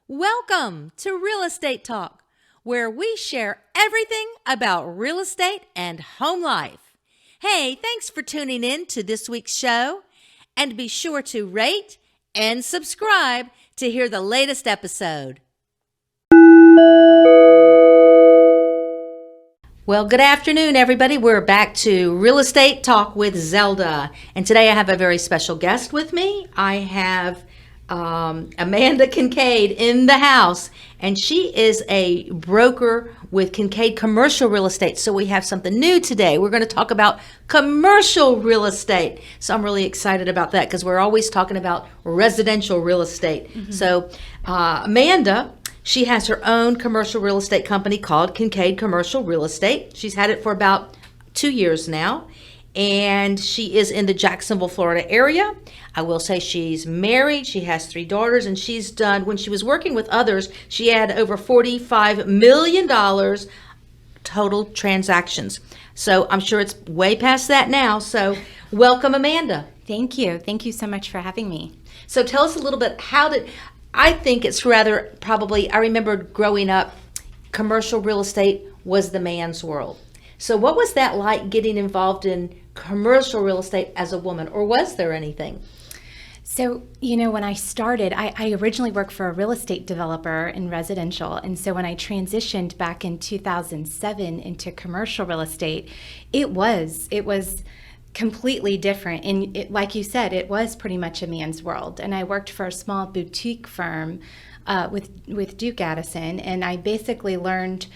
Welcome to Real Estate Talk, where we share everything about real estate and home life. Hey, thanks for tuning in to this week's show, and be sure to rate and subscribe to hear the latest episode. Well, good afternoon, everybody. We're back to Real Estate Talk with Zelda, and today I have a very special guest with me. I have Amanda Kinkade in the house, and she is a broker with Kinkade Commercial Real Estate. So we have something new today. We're going to talk about commercial real estate. So I'm really excited about that because we're always talking about residential real estate. So Amanda, she has her own commercial real estate company called Kinkade Commercial Real Estate. She's had it for about 2 years now, and she is in the Jacksonville, Florida area. I will say she's married, she has 3 daughters, and she's done, when she was working with others, she had over $45 million total transactions. So I'm sure it's way past that now. So welcome, Amanda. Thank you. Thank you so much for having me. So tell us a little bit, I think it's rather probably, I remember growing up, commercial real estate was the man's world. So what was that like getting involved in commercial real estate as a woman, or was there anything? So, when I started, I originally worked for a real estate developer in residential. And so when I transitioned back in 2007 into commercial real estate, it was completely different. And like you said, it was pretty much a man's world. And I worked for a small boutique firm with Duke Addison, and I basically learned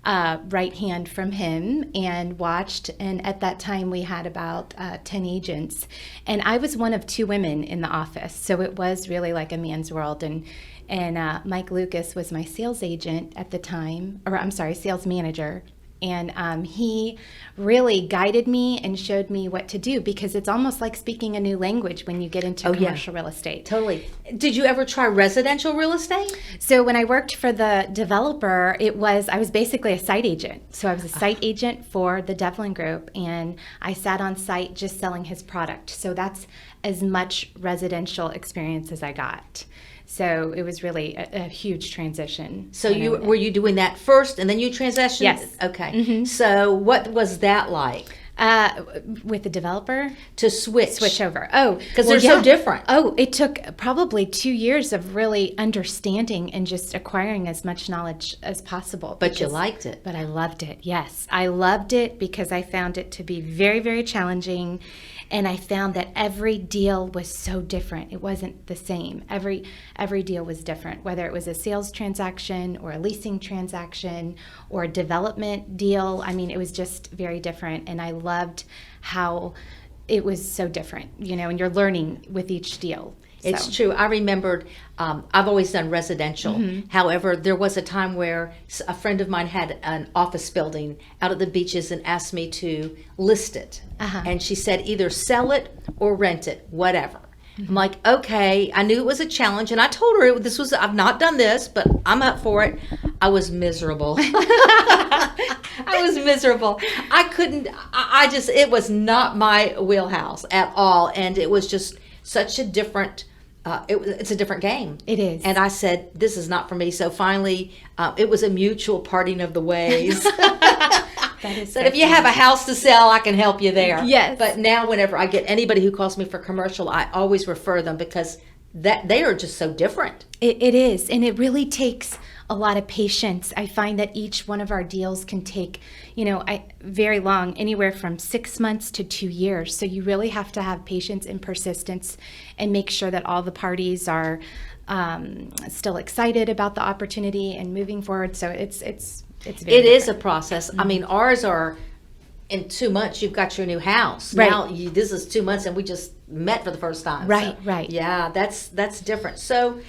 right hand from him and watched. And at that time, we had about 10 agents, and I was one of 2 women in the office, so it was really like a man's world. And Mike Lucas was my sales agent at the time, or I'm sorry, sales manager. And he really guided me and showed me what to do, because it's almost like speaking a new language when you get into commercial real estate. Totally. Did you ever try residential real estate? So when I worked for the developer, I was basically a site agent. So I was a site agent for the Devlin Group, and I sat on site just selling his product. So that's as much residential experience as I got. So it was really a huge transition. So were you doing that first and then you transitioned? Yes. Okay. Mm-hmm. So what was that like? With the developer? To switch over. Oh. Because they're so different. Oh, it took probably 2 years of really understanding and just acquiring as much knowledge as possible. But you liked it. But I loved it, yes. I loved it because I found it to be very, very challenging. And I found that every deal was so different. It wasn't the same. Every deal was different, whether it was a sales transaction or a leasing transaction or a development deal. I mean, it was just very different. And I loved how it was so different, and you're learning with each deal. It's true. I remembered, I've always done residential. Mm-hmm. However, there was a time where a friend of mine had an office building out at the beaches and asked me to list it. And she said, either sell it or rent it, whatever. I'm like, okay. I knew it was a challenge, and I told her I've not done this, but I'm up for it. I was miserable. I was miserable. It was not my wheelhouse at all. And it was just such a different, it's a different game. It is. And I said, this is not for me. So finally, it was a mutual parting of the ways. That is so if you have a house to sell, I can help you there. Yes. But now whenever I get anybody who calls me for commercial, I always refer them because they are just so different. It is. And it really takes a lot of patience. I find that each one of our deals can take, very long, anywhere from 6 months to 2 years. So you really have to have patience and persistence and make sure that all the parties are still excited about the opportunity and moving forward. So it's very different. Is a process. Mm-hmm. I mean, ours are in 2 months, you've got your new house. Right. Now this is 2 months and we just met for the first time. Right, so, right. Yeah, that's different. So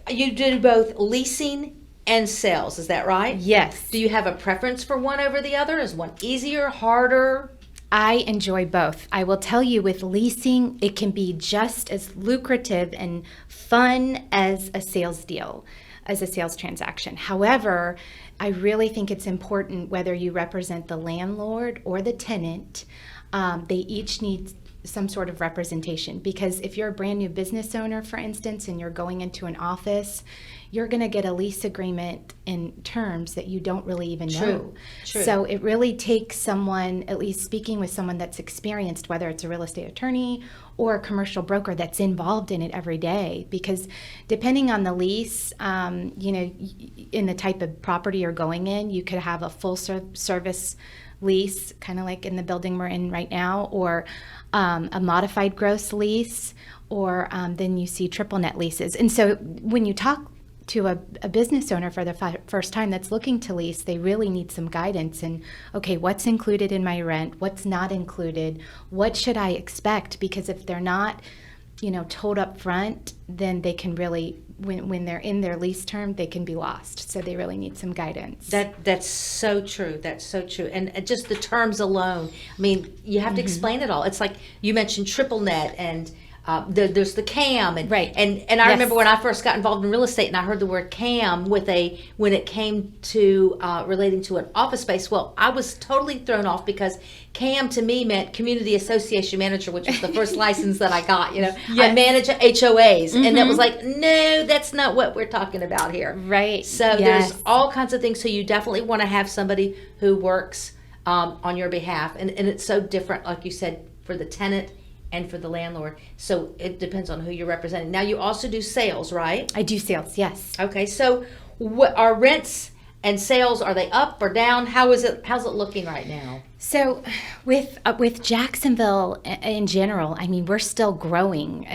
you do both leasing and sales, is that right? Yes. Do you have a preference for one over the other? Is one easier, harder? I enjoy both. I will tell you, with leasing, it can be just as lucrative and fun as a sales deal, as a sales transaction. However, I really think it's important, whether you represent the landlord or the tenant, they each need some sort of representation, because if you're a brand new business owner, for instance, and you're going into an office, you're going to get a lease agreement in terms that you don't really even know. True. So it really takes someone, at least speaking with someone that's experienced, whether it's a real estate attorney or a commercial broker that's involved in it every day, because depending on the lease, in the type of property you're going in, you could have a full service lease, kind of like in the building we're in right now, or a modified gross lease, or then you see triple net leases. And so when you talk to a business owner for the first time that's looking to lease, they really need some guidance in, okay, what's included in my rent? What's not included? What should I expect? Because if they're not, told up front, then they can really, when they're in their lease term, they can be lost. So they really need some guidance. That's so true. That's so true. And just the terms alone, I mean, you have to explain it all. It's like you mentioned triple net, and there's the CAM, and right. And I remember when I first got involved in real estate, and I heard the word CAM when it came to relating to an office space. Well, I was totally thrown off, because CAM to me meant Community Association Manager, which was the first license that I got. Yes. I manage HOAs, and it was like, no, that's not what we're talking about here. Right. So there's all kinds of things. So you definitely want to have somebody who works on your behalf, and it's so different, like you said, for the tenant and for the landlord. So it depends on who you're representing. Now, you also do sales, right? I do sales, yes. Okay, so what are rents and sales, are they up or down? How's it looking right now? So with Jacksonville in general, I mean, we're still growing,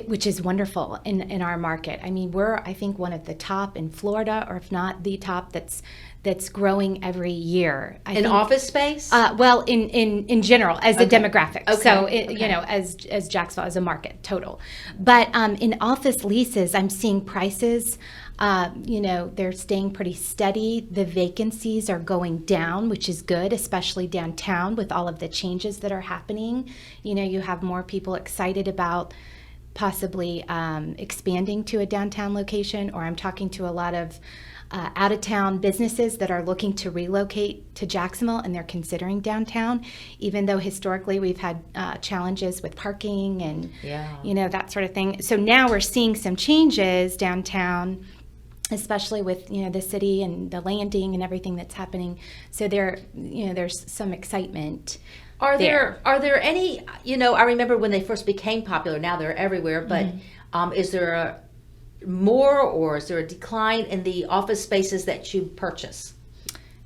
which is wonderful in our market. I mean, we're, I think, one of the top in Florida, or if not the top, that's growing every year. I think, office space? Well, in general, as a demographic. Okay. So, as Jacksonville, as a market, total. But in office leases, I'm seeing prices, they're staying pretty steady. The vacancies are going down, which is good, especially downtown with all of the changes that are happening. You have more people excited about possibly expanding to a downtown location, or I'm talking to a lot of out-of-town businesses that are looking to relocate to Jacksonville, and they're considering downtown, even though historically we've had challenges with parking and that sort of thing. So now we're seeing some changes downtown, especially with the city and the landing and everything that's happening. So there's some excitement. Are there any, I remember when they first became popular, now they're everywhere, but is there more, or is there a decline in the office spaces that you purchase?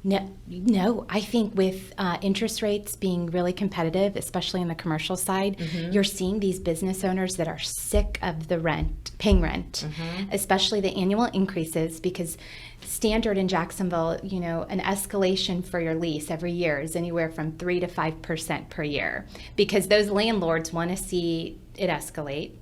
No. I think with interest rates being really competitive, especially on the commercial side, you're seeing these business owners that are sick of paying rent, especially the annual increases, because standard in Jacksonville, an escalation for your lease every year is anywhere from 3 to 5% per year, because those landlords want to see it escalate.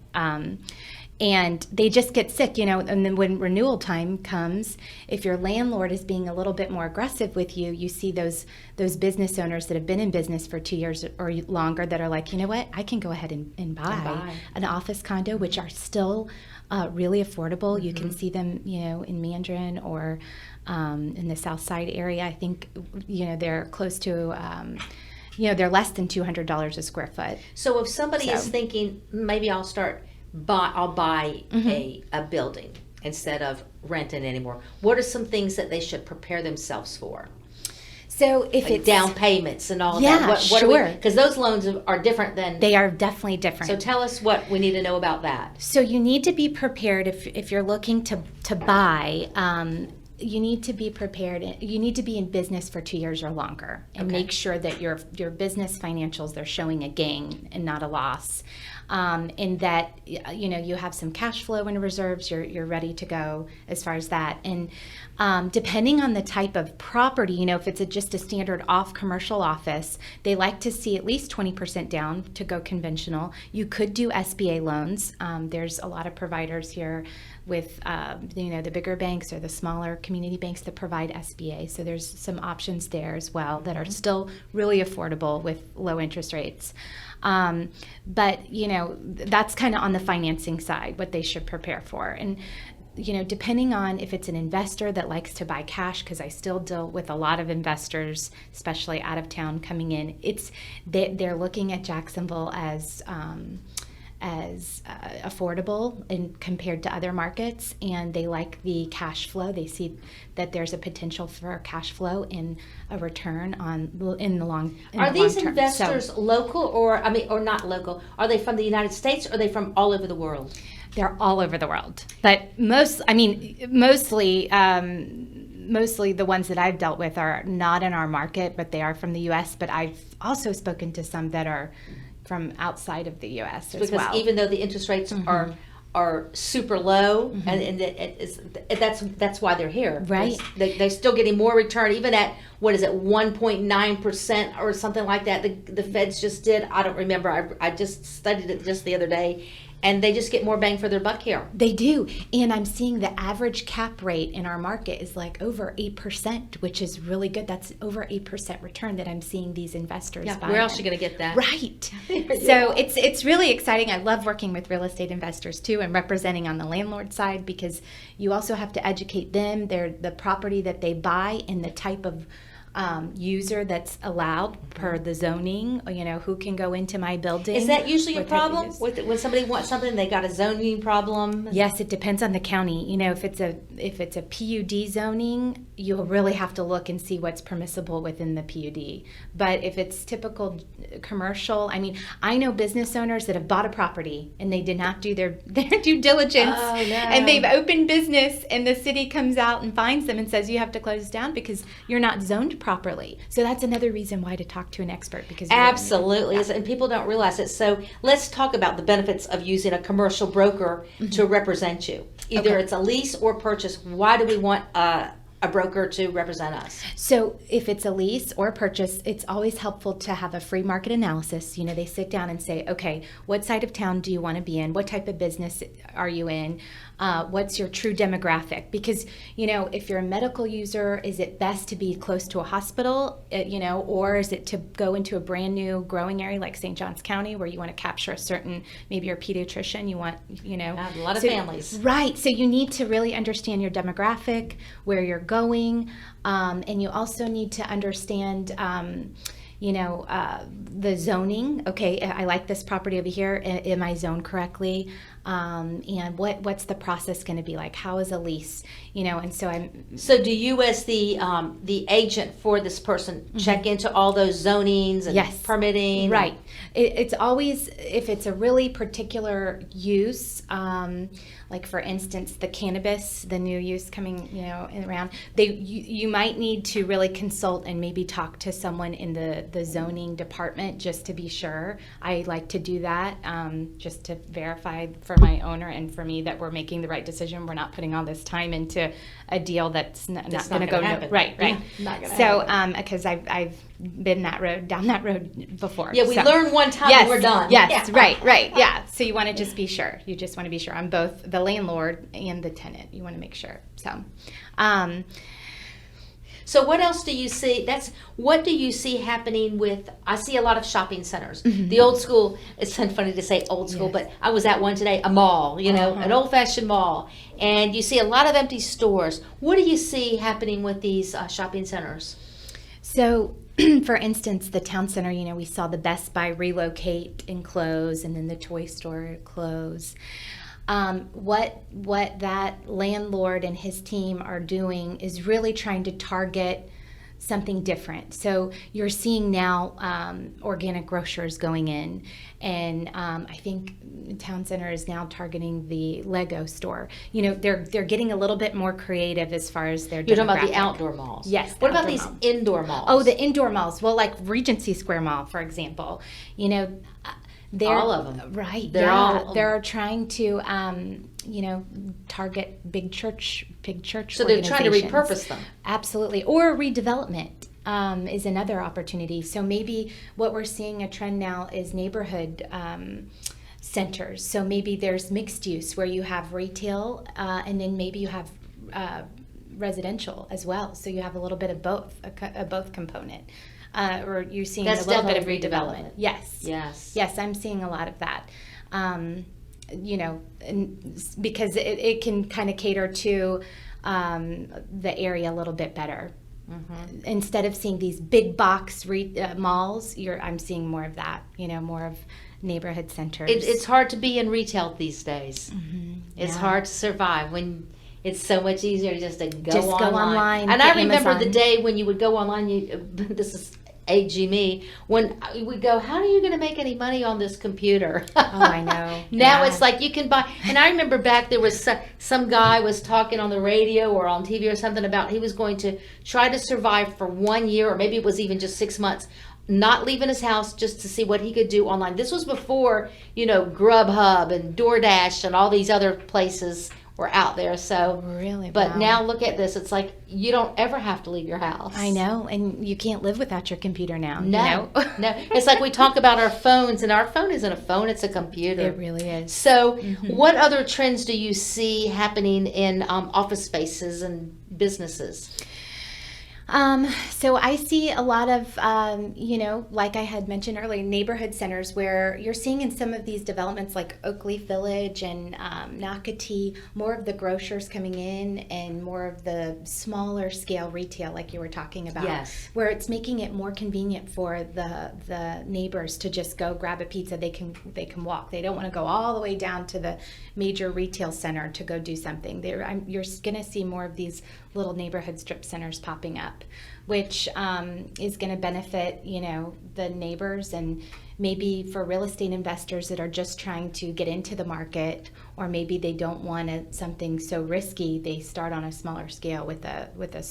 And they just get sick, and then when renewal time comes, if your landlord is being a little bit more aggressive with you, you see those business owners that have been in business for 2 years or longer that are like, you know what, I can go ahead and buy an office condo, which are still really affordable. You can see them, in Mandarin or in the South Side area. I think, they're close to... they're less than $200 a square foot. So if somebody is thinking, maybe I'll buy a building instead of renting anymore, what are some things that they should prepare themselves for? So if it's down payments and all of that, what sure, because those loans are different than... They are definitely different. So tell us what we need to know about that. So you need to be prepared if you're looking to buy. You need to be prepared. You need to be in business for 2 years or longer, and make sure that your business financials, they're showing a gain and not a loss, and that you have some cash flow and reserves. You're ready to go as far as that. And depending on the type of property, if it's just a standard commercial office, they like to see at least 20% down to go conventional. You could do SBA loans. There's a lot of providers here with the bigger banks or the smaller community banks that provide SBA. So there's some options there as well that are still really affordable with low interest rates. But that's kind of on the financing side, what they should prepare for. And depending on if it's an investor that likes to buy cash, because I still deal with a lot of investors, especially out of town coming in, they're looking at Jacksonville as affordable and compared to other markets, and they like the cash flow. They see that there's a potential for cash flow and a return in the long term. Are these investors local or not local? Are they from the United States or are they from all over the world? They're all over the world, but mostly the ones that I've dealt with are not in our market, but they are from the U.S. But I've also spoken to some that are from outside of the U.S. as well. Because even though the interest rates are super low, and that's why they're here. Right. They're still getting more return, even at 1.9% or something like that. The Feds just did. I don't remember. I just studied it just the other day. And they just get more bang for their buck here. They do. And I'm seeing the average cap rate in our market is like over 8%, which is really good. That's over 8% return that I'm seeing these investors buy. Where else are you going to get that? Right. So it's really exciting. I love working with real estate investors too, and representing on the landlord side, because you also have to educate them. They're the property that they buy and the type of user that's allowed per the zoning, who can go into my building. Is that usually a problem when somebody wants something, they got a zoning problem? Yes, it depends on the county. If it's a PUD zoning, you'll really have to look and see what's permissible within the PUD. But if it's typical commercial, I know business owners that have bought a property and they did not do their due diligence. Oh, no. And they've opened business, and the city comes out and finds them and says you have to close down because you're not zoned properly. So that's another reason why to talk to an expert, because absolutely, and people don't realize it. So let's talk about the benefits of using a commercial broker to represent you. Either it's a lease or purchase. Why do we want a broker to represent us? So if it's a lease or purchase, it's always helpful to have a free market analysis. They sit down and say, okay, what side of town do you want to be in? What type of business are you in? What's your true demographic? Because, if you're a medical user, is it best to be close to a hospital, or is it to go into a brand new growing area like St. Johns County where you want to capture a certain, maybe you're a pediatrician, you want, a lot of families. Right. So you need to really understand your demographic, where you're going, and you also need to understand the zoning. Okay, I like this property over here. Am I zoned correctly? And what's the process going to be like? How is a lease? And so So do you, as the agent for this person, check into all those zonings and permitting? Right. It's always, if it's a really particular use, like for instance, the cannabis, the new use coming, around, you might need to really consult and maybe talk to someone in the zoning department just to be sure. I like to do that, just to verify for my owner and for me that we're making the right decision. We're not putting all this time into a deal that's not going to go happen. Right. Yeah, not gonna so happen. Because I've been down that road before. Yeah, we learn one time and we're done. Yes, yeah. right. Yeah. So you want to just be sure. You just want to be sure. I'm both the landlord and the tenant. You want to make sure. So what else do you see? What do you see happening with, I see a lot of shopping centers. The old school, it's so funny to say old school, but I was at one today, a mall, an old-fashioned mall. And you see a lot of empty stores. What do you see happening with these shopping centers? So, for instance, the town center, we saw the Best Buy relocate and close, and then the toy store close. What that landlord and his team are doing is really trying to target something different. So you're seeing now organic grocers going in, and I think Town Center is now targeting the Lego store. They're getting a little bit more creative as far as their demographic. You're talking about the outdoor malls. Yes. What about these indoor malls? Oh, the indoor malls. Well, like Regency Square Mall, for example. All of them. Right. They're trying to, target big church So they're trying to repurpose them. Absolutely. Or redevelopment is another opportunity. So maybe what we're seeing a trend now is neighborhood centers. So maybe there's mixed use where you have retail and then maybe you have residential as well. So you have a little bit of both, a both component. Or you're seeing That's a little bit of definitely redevelopment. redevelopment. Yes, I'm seeing a lot of that. because it can kind of cater to the area a little bit better. Mm-hmm. Instead of seeing these big box malls, I'm seeing more of that, more of neighborhood centers. It's hard to be in retail these days. Mm-hmm. It's hard to survive when it's so much easier just to go Go online. And I remember Amazon. the day when you would go online, this is aging me, when we would go, how are you going to make any money on this computer? Oh, I know. Now it's like you can buy, and I remember back there was some guy was talking on the radio or on TV or something about he was going to try to survive for 1 year, or maybe it was even just 6 months, not leaving his house just to see what he could do online. This was before, Grubhub and DoorDash and all these other places were out there. So really, but wow. now look at this. It's like you don't ever have to leave your house. I know, and you can't live without your computer now. No, no. It's like we talk about our phones, and our phone isn't a phone; it's a computer. It really is. So, what other trends do you see happening in office spaces and businesses? So I see a lot of, like I had mentioned earlier, neighborhood centers where you're seeing in some of these developments like Oakleaf Village and Nocatee, more of the grocers coming in and more of the smaller scale retail like you were talking about. Yes. Where it's making it more convenient for the neighbors to just go grab a pizza. They can walk. They don't want to go all the way down to the major retail center to go do something. You're going to see more of these little neighborhood strip centers popping up, which is going to benefit, the neighbors, and maybe for real estate investors that are just trying to get into the market, or maybe they don't want something so risky. They start on a smaller scale with a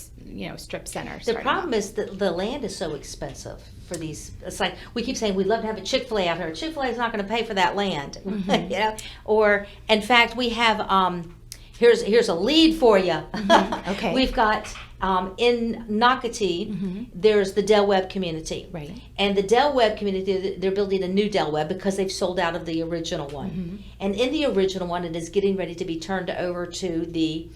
strip center. The problem is that the land is so expensive for these. It's like we keep saying we'd love to have a Chick-fil-A out here. Chick-fil-A is not going to pay for that land, Or in fact, we have. Here's a lead for you. Mm-hmm. Okay. We've got in Nocatee, there's the Del Webb community. Right. And the Del Webb community, they're building a new Del Webb because they've sold out of the original one. Mm-hmm. And in the original one, it is getting ready to be turned over to the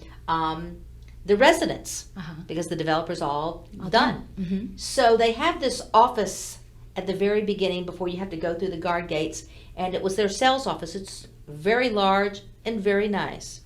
residents because the developer's all done. Mm-hmm. So they have this office at the very beginning before you have to go through the guard gates, and it was their sales office. It's very large and very nice.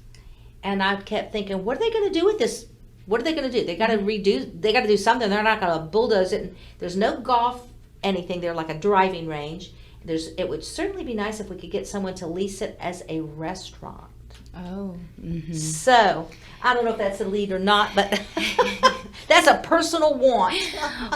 And I kept thinking, what are they going to do with this? What are they going to do? They got to do something. They're not going to bulldoze it. And there's no golf anything there, like a driving range. It would certainly be nice if we could get someone to lease it as a restaurant. Oh. Mm-hmm. So I don't know if that's a lead or not, but that's a personal want.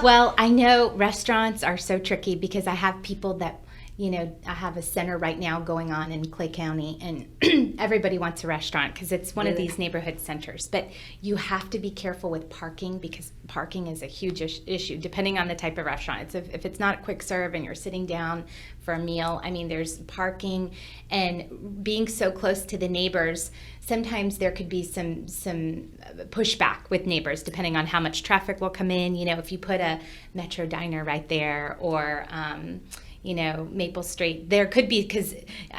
Well, I know restaurants are so tricky because I have people that, I have a center right now going on in Clay County, and everybody wants a restaurant because it's one of these neighborhood centers. But you have to be careful with parking because parking is a huge issue depending on the type of restaurant. If it's not quick serve and you're sitting down for a meal, there's parking, and being so close to the neighbors, sometimes there could be some pushback with neighbors depending on how much traffic will come in. If you put a Metro Diner right there, or Maple Street, there could be, because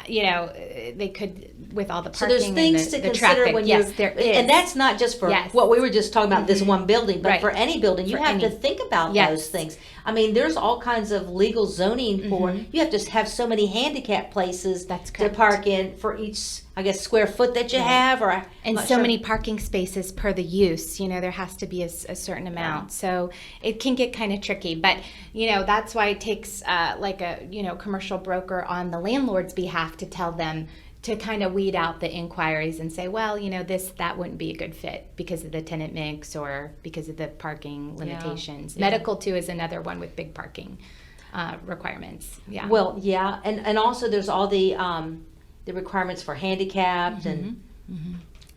they could, with all the parking. So there's things and to the consider traffic. when yes, there is. And that's not just for what we were just talking about, this one building, but for any building, you have to think about those things. There's all kinds of legal zoning for, you have to have so many handicap places to park in for each, I guess, square foot that you have, and so many parking spaces per the use. There has to be a certain amount, so it can get kind of tricky. But that's why it takes like a commercial broker on the landlord's behalf to tell them to kind of weed out the inquiries and say, well, that wouldn't be a good fit because of the tenant mix or because of the parking limitations. Yeah. Medical too is another one with big parking requirements. Yeah. Well, yeah, and also there's all the requirements for handicapped and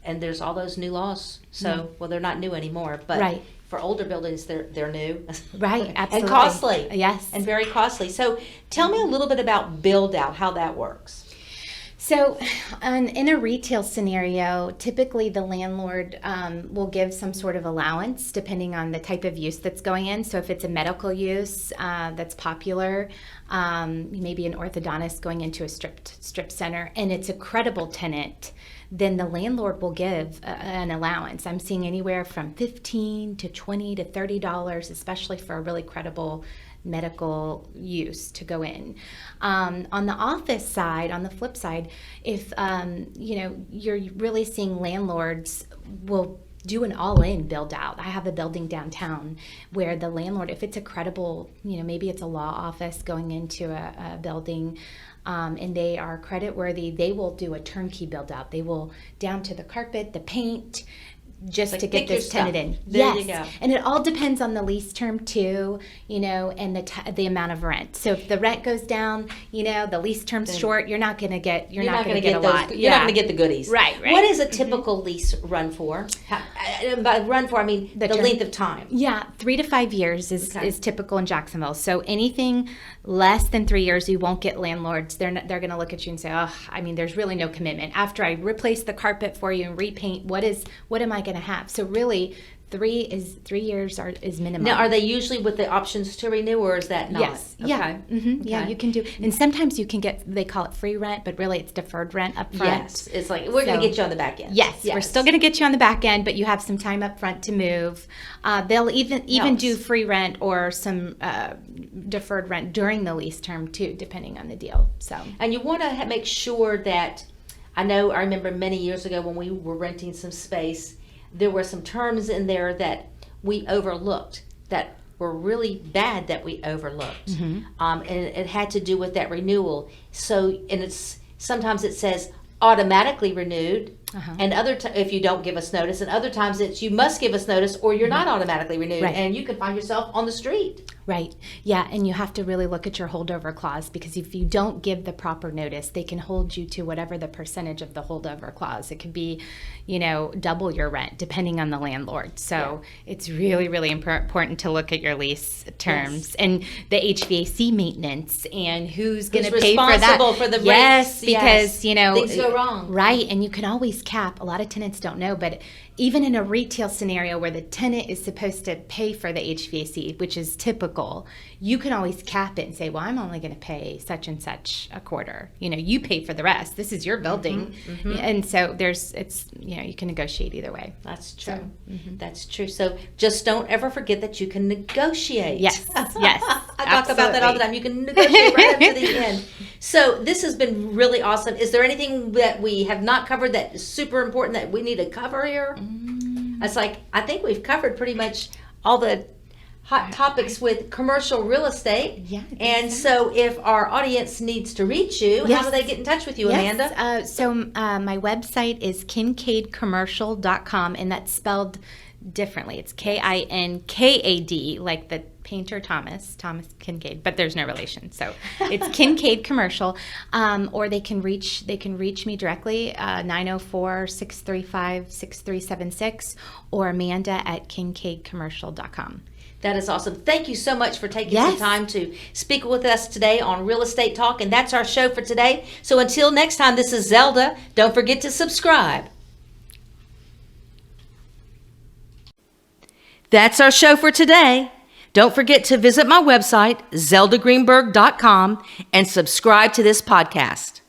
there's all those new laws. So well, they're not new anymore, but for older buildings, they're new. Right, absolutely. And costly. Yes. And very costly. So tell me a little bit about Buildout, how that works. So in a retail scenario, typically the landlord will give some sort of allowance depending on the type of use that's going in. So if it's a medical use that's popular, maybe an orthodontist going into a strip center, and it's a credible tenant, then the landlord will give an allowance. I'm seeing anywhere from $15 to $20 to $30, especially for a really credible medical use to go in. On the office side, on the flip side, if you're really seeing landlords will do an all-in build out. I have a building downtown where the landlord, if it's a credible, maybe it's a law office going into a building, and they are credit worthy, they will do a turnkey build out. They will down to the carpet, the paint, just to get this tenant in. There you go. And it all depends on the lease term too, and the amount of rent. So if the rent goes down, the lease term's short, you're not going to get a lot. You're not going to get the goodies. Right. What is a typical lease run for? By run for, I mean the length of time. Yeah, 3 to 5 years is typical in Jacksonville. So anything less than 3 years, you won't get landlords. They're going to look at you and say, there's really no commitment. After I replace the carpet for you and repaint, what am I going to have? So really 3 years is minimum. Now, are they usually with the options to renew, or is that not? Yes. Okay. Yeah. Mm-hmm. Okay. Yeah, you can do. And sometimes you can get, they call it free rent, but really it's deferred rent up front. Yes. It's like, we're going to get you on the back end. Yes. We're still going to get you on the back end, but you have some time up front to move. They'll even do free rent or some deferred rent during the lease term too, depending on the deal. So. And you want to make sure that, I remember many years ago when we were renting some space, there were some terms in there that we overlooked that were really bad that we overlooked. Mm-hmm. And it had to do with that renewal. So, and sometimes it says automatically renewed, and if you don't give us notice, and other times it's you must give us notice or you're not automatically renewed, and you can find yourself on the street. Right. Yeah, and you have to really look at your holdover clause, because if you don't give the proper notice, they can hold you to whatever the percentage of the holdover clause. It could be, double your rent depending on the landlord. So it's really, really important to look at your lease terms and the HVAC maintenance and who's going to pay for that. Responsible for the rates. Yes, because things go wrong. Right, and you can always cap. A lot of tenants don't know, but even in a retail scenario where the tenant is supposed to pay for the HVAC, which is typical, you can always cap it and say, well, I'm only going to pay such and such a quarter. You pay for the rest. This is your building. Mm-hmm. And so you can negotiate either way. That's true. So, That's true. So just don't ever forget that you can negotiate. Yes. Yes. I talk about that all the time. You can negotiate right up to the end. So this has been really awesome. Is there anything that we have not covered that is super important that we need to cover here? It's like, I think we've covered pretty much all the hot topics with commercial real estate. Yeah. And so if our audience needs to reach you, how do they get in touch with you, Amanda? So my website is kinkadecommercial.com, and that's spelled differently. It's Kinkad, like the painter Thomas Kinkade, but there's no relation. So it's Kinkade Commercial, or they can reach me directly, 904-635-6376, or Amanda at kinkadecommercial.com. That is awesome. Thank you so much for taking some time to speak with us today on Real Estate Talk. And that's our show for today. So until next time, this is Zelda. Don't forget to subscribe. That's our show for today. Don't forget to visit my website, zeldagreenberg.com, and subscribe to this podcast.